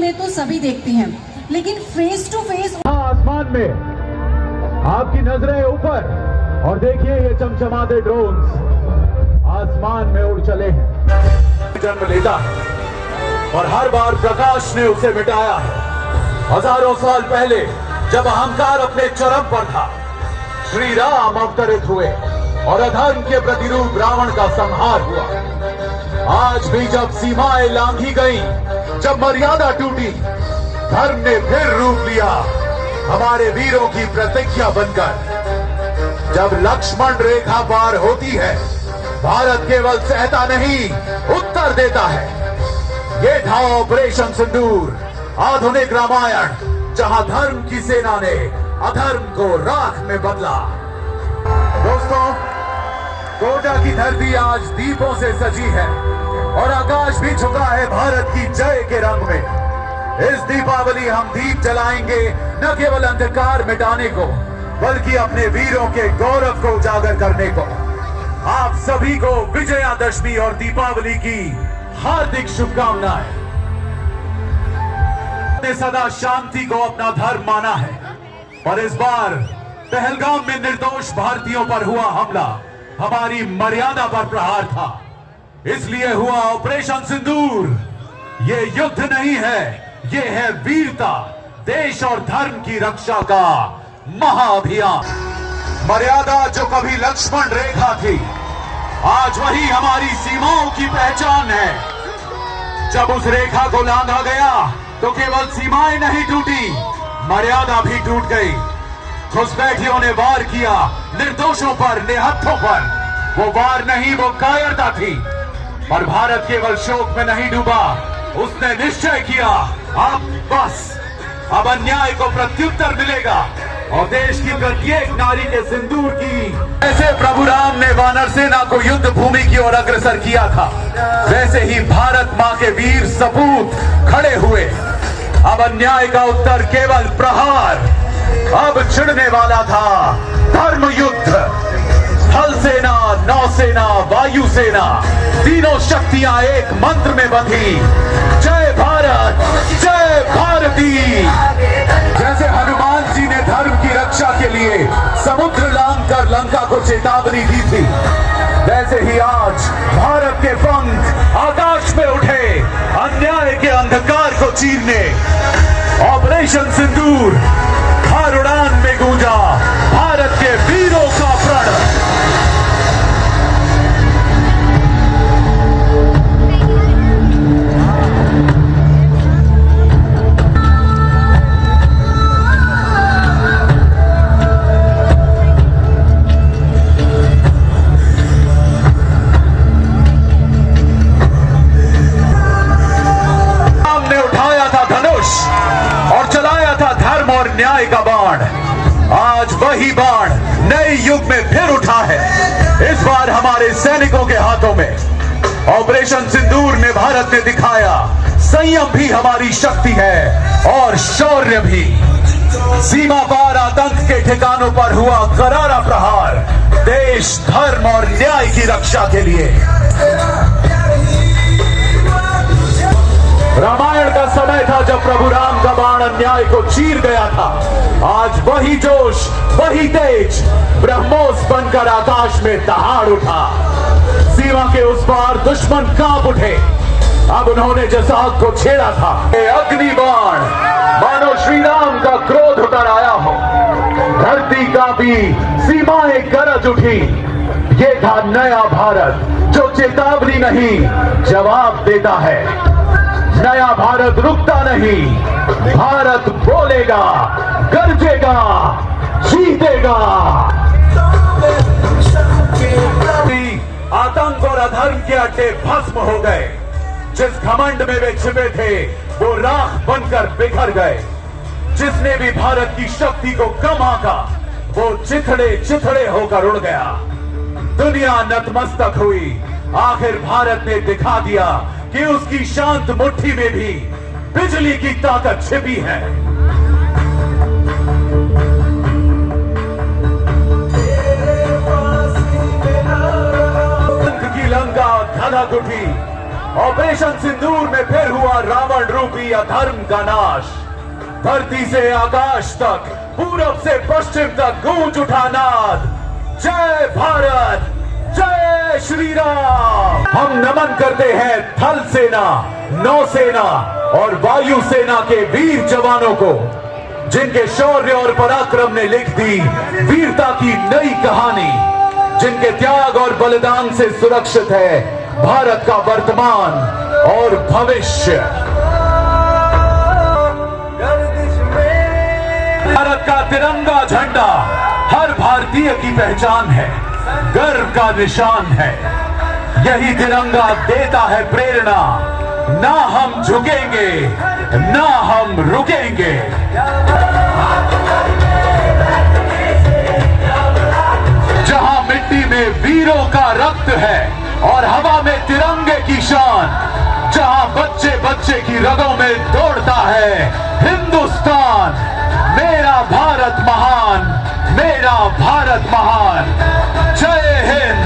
में तो सभी देखते हैं, लेकिन फेस टू फेस आसमान में आपकी नजरें ऊपर और देखिए ये चमचमाते ड्रोन्स आसमान में उड़ चले हैं। जन्म लेता है और हर बार प्रकाश ने उसे मिटाया है। हजारों साल पहले जब अहंकार अपने चरम पर था, श्री राम अवतरित हुए और अधर्म के प्रतिरूप रावण का संहार हुआ। आज भी जब सीमाएं लांघी गई, जब मर्यादा टूटी, धर्म ने फिर रूप लिया हमारे वीरों की प्रतिज्ञा बनकर। जब लक्ष्मण रेखा पार होती है, भारत केवल सहता नहीं, उत्तर देता है। ये था ऑपरेशन सिंदूर, आधुनिक रामायण, जहां धर्म की सेना ने अधर्म को राख में बदला। दोस्तों, कोटा की धरती आज दीपों से सजी है और आकाश भी झुका है भारत की जय के रंग में। इस दीपावली हम दीप जलाएंगे न केवल अंधकार मिटाने को, बल्कि अपने वीरों के गौरव को उजागर करने को। आप सभी को विजयादशमी और दीपावली की हार्दिक शुभकामनाएं। ने सदा शांति को अपना धर्म माना है, और इस बार पहलगाम में निर्दोष भारतीयों पर हुआ हमला हमारी मर्यादा पर प्रहार था। इसलिए हुआ ऑपरेशन सिंदूर। ये युद्ध नहीं है, ये है वीरता, देश और धर्म की रक्षा का महाअभियान। मर्यादा जो कभी लक्ष्मण रेखा थी, आज वही हमारी सीमाओं की पहचान है। जब उस रेखा को लांघा गया तो केवल सीमाएं नहीं टूटी, मर्यादा भी टूट गई। घुसपैठियों ने वार किया निर्दोषों पर, निहत्थों पर। वो वार नहीं, वो कायरता थी। पर भारत केवल शोक में नहीं डूबा, उसने निश्चय किया अब अन्याय को प्रत्युत्तर मिलेगा और देश की प्रत्येक नारी के सिंदूर की। जैसे प्रभु राम ने वानर सेना को युद्ध भूमि की ओर अग्रसर किया था, वैसे ही भारत मां के वीर सपूत खड़े हुए। अब अन्याय का उत्तर केवल प्रहार। अब छिड़ने वाला था धर्म युद्ध। थल सेना, नौसेना, वायु सेना, तीनों शक्तियां एक मंत्र में बंधी। जय भारत, जय भारती। जैसे हनुमान जी ने धर्म की रक्षा के लिए समुद्र लांघ कर लंका को चेतावनी दी थी, वैसे ही आज भारत के पंख आकाश में उठे अन्याय के अंधकार को चीरने। ऑपरेशन सिंदूर हर उड़ान में गूंजा भारत के वीरों का प्रण। न्याय का बाण, आज वही बाण नए युग में फिर उठा है, इस बार हमारे सैनिकों के हाथों में। ऑपरेशन सिंदूर में भारत ने दिखाया संयम भी हमारी शक्ति है और शौर्य भी। सीमा पार आतंक के ठिकानों पर हुआ करारा प्रहार, देश, धर्म और न्याय की रक्षा के लिए। रामायण का समय था जब प्रभु राम का बाण अन्याय को चीर गया था। आज वही जोश, वही तेज ब्रह्मोस बनकर आकाश में दहाड़ उठा। सीमा के उस पार दुश्मन कांप उठे। अब उन्होंने जिस आग को छेड़ा था, अग्नि बाण, मानो श्री राम का क्रोध उतर आया हो। धरती कांपी, सीमाएं गरज उठी। ये था नया भारत जो चेतावनी नहीं, जवाब देता है। नया भारत रुकता नहीं, भारत बोलेगा, गरजेगा, जीतेगा। आतंक और अधर्म के अड्डे भस्म हो गए। जिस घमंड में वे छिपे थे, वो राख बनकर बिखर गए। जिसने भी भारत की शक्ति को कम आंका, वो चिथड़े चिथड़े होकर उड़ गया। दुनिया नतमस्तक हुई। आखिर भारत ने दिखा दिया कि उसकी शांत मुट्ठी में भी बिजली की ताकत छिपी है। की लंका धधक उठी, ऑपरेशन सिंदूर में फिर हुआ रावण रूपी अधर्म का नाश। धरती से आकाश तक, पूरब से पश्चिम तक गूंज उठा नाद, जय भारत, जय श्री राम। हम नमन करते हैं थल सेना, नौसेना और वायु सेना के वीर जवानों को, जिनके शौर्य और पराक्रम ने लिख दी वीरता की नई कहानी, जिनके त्याग और बलिदान से सुरक्षित है भारत का वर्तमान और भविष्य। भारत का तिरंगा झंडा हर भारतीय की पहचान है, गर्व का निशान है। यही तिरंगा देता है प्रेरणा, ना हम झुकेंगे, ना हम रुकेंगे। जहां मिट्टी में वीरों का रक्त है और हवा में तिरंगे की शान, जहां बच्चे बच्चे की रगों में दौड़ता है हिंदुस्तान। मेरा भारत महान, मेरा भारत महान। जय हिंद।